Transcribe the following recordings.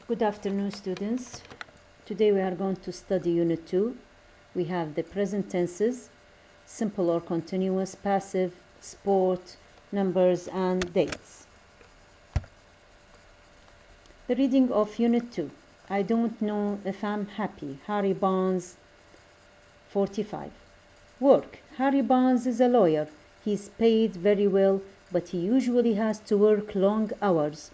Good afternoon, students. Today we are going to study Unit 2. We have the present tenses, simple or continuous, passive, sport, numbers, and dates. The reading of Unit 2. I don't know if I'm happy. Harry Barnes, 45. Work. Harry Barnes is a lawyer. He's paid very well, but he usually has to work long hours.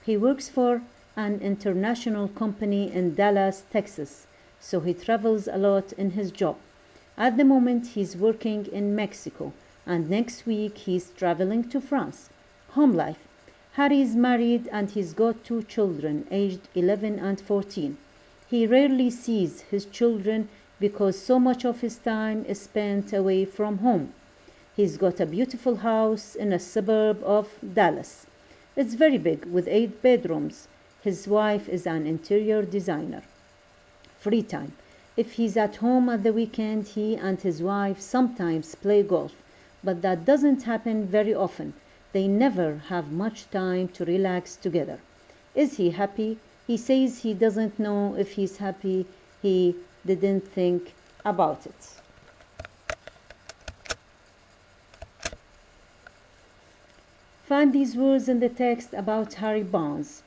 He works for an international company in Dallas, Texas, so he travels a lot in his job. At the moment, he's working in Mexico, and next week he's traveling to France. Home life. Harry is married and he's got 2 children, aged 11 and 14. He rarely sees his children because so much of his time is spent away from home. He's got a beautiful house in a suburb of Dallas. It's very big with 8 bedrooms. His wife is an interior designer. Free time. If he's at home at the weekend, he and his wife sometimes play golf, but that doesn't happen very often. They never have much time to relax together. Is he happy? He says he doesn't know if he's happy. He didn't think about it. Find these words in the text about Harry Barnes.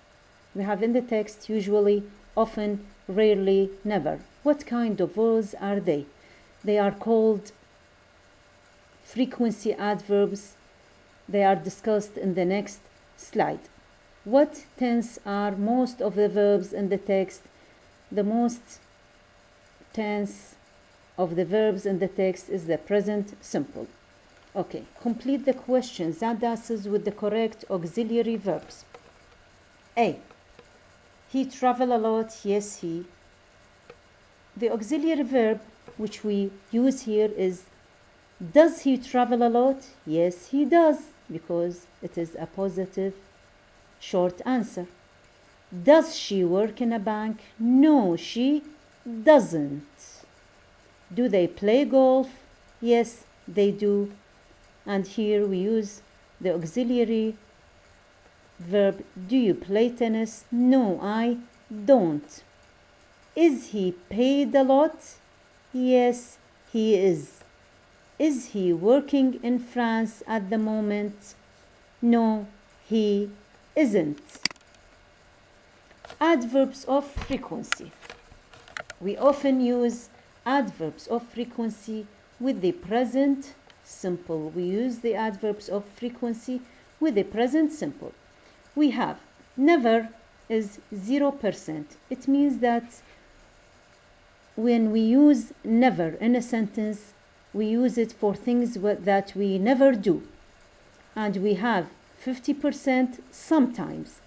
We have in the text usually, often, rarely, never. What kind of words are they? They are called frequency adverbs. They are discussed in the next slide. What tense are most of the verbs in the text? The most tense of the verbs in the text is the present simple. Okay, complete the questions and answers with the correct auxiliary verbs. A. He travel a lot. Yes, he. The auxiliary verb which we use here is does he travel a lot? Yes, he does, because it is a positive short answer. Does she work in a bank? No, she doesn't. Do they play golf? Yes, they do. And here we use the auxiliary verb. Do you play tennis? No, I don't. Is he paid a lot? Yes, he is. Is he working in France at the moment? No, he isn't. Adverbs of frequency. We often use adverbs of frequency with the present simple. We use the adverbs of frequency with the present simple. We have never is 0%. It means that when we use never in a sentence, we use it for things that we never do. And we have 50% sometimes.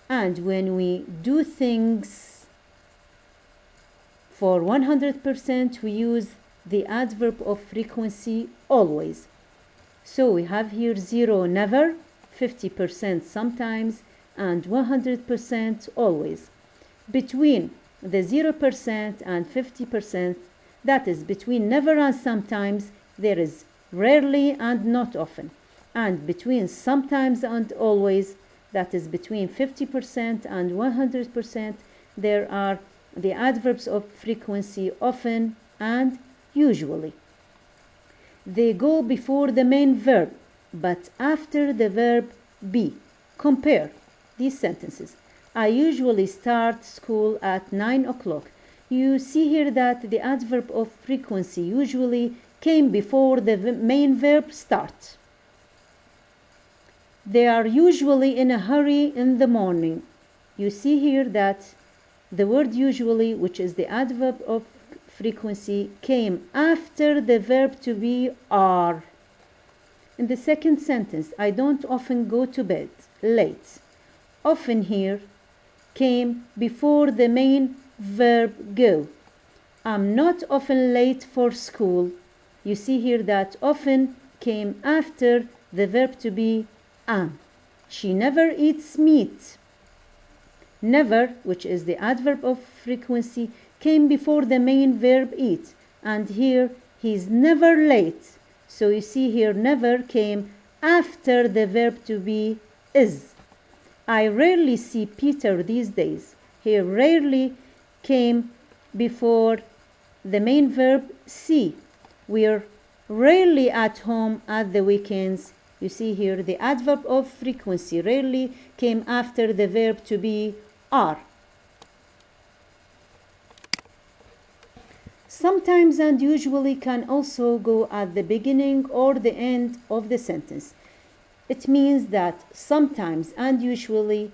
And when we do things for 100%, we use the adverb of frequency always. So we have here 0 never, 50% sometimes, and 100% always. Between the 0% and 50%, that is between never and sometimes, there is rarely and not often. And between sometimes and always, that is between 50% and 100%, there are the adverbs of frequency often and usually. They go before the main verb, but after the verb be. Compare these sentences. I usually start school at 9 o'clock. You see here that the adverb of frequency usually came before the main verb start. They are usually in a hurry in the morning. You see here that the word usually, which is the adverb of frequency, came after the verb to be are. In the second sentence, I don't often go to bed late. Often here came before the main verb go. I'm not often late for school. You see here that often came after the verb to be am. She never eats meat. Never, which is the adverb of frequency, came before the main verb eat. And here he's never late. So you see here never came after the verb to be is. I rarely see Peter these days. He rarely came before the main verb see. We're rarely at home at the weekends. You see here the adverb of frequency rarely came after the verb to be are. Sometimes and usually can also go at the beginning or the end of the sentence. It means that sometimes and usually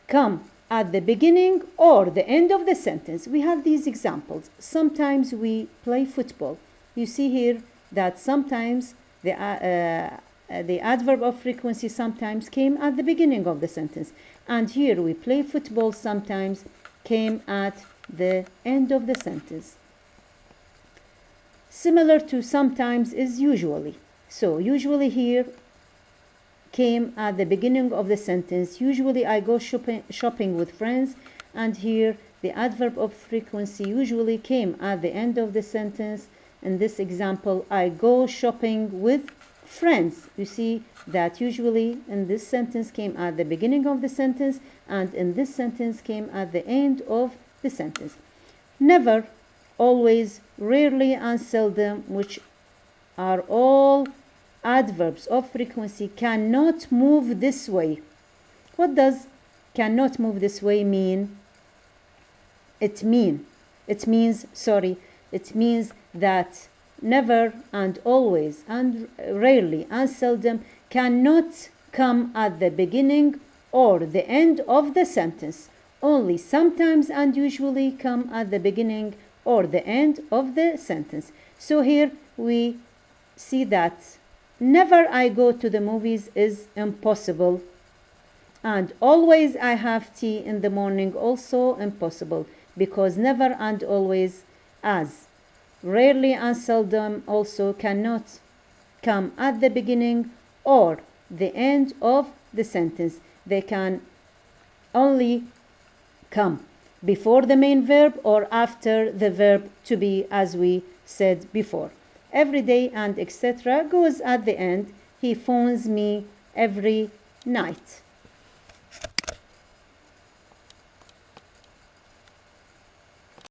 come at the beginning or the end of the sentence. We have these examples. Sometimes we play football. You see here that sometimes the adverb of frequency sometimes came at the beginning of the sentence. And here we play football sometimes came at the end of the sentence. Similar to sometimes is usually. So usually here came at the beginning of the sentence. Usually I go shopping with friends, and here the adverb of frequency usually came at the end of the sentence. In this example, I go shopping with friends. You see that usually in this sentence came at the beginning of the sentence, and in this sentence came at the end of the sentence. Never, always, rarely, and seldom, which are all adverbs of frequency, cannot move this way. What does cannot move this way mean? It means that never and always and rarely and seldom cannot come at the beginning or the end of the sentence. Only sometimes and usually come at the beginning or the end of the sentence. So here we see that never I go to the movies is impossible, and always I have tea in the morning also impossible, because never and always, as rarely and seldom also cannot come at the beginning or the end of the sentence. They can only come before the main verb or after the verb to be, as we said before. Every day and etc. goes at the end. He phones me every night.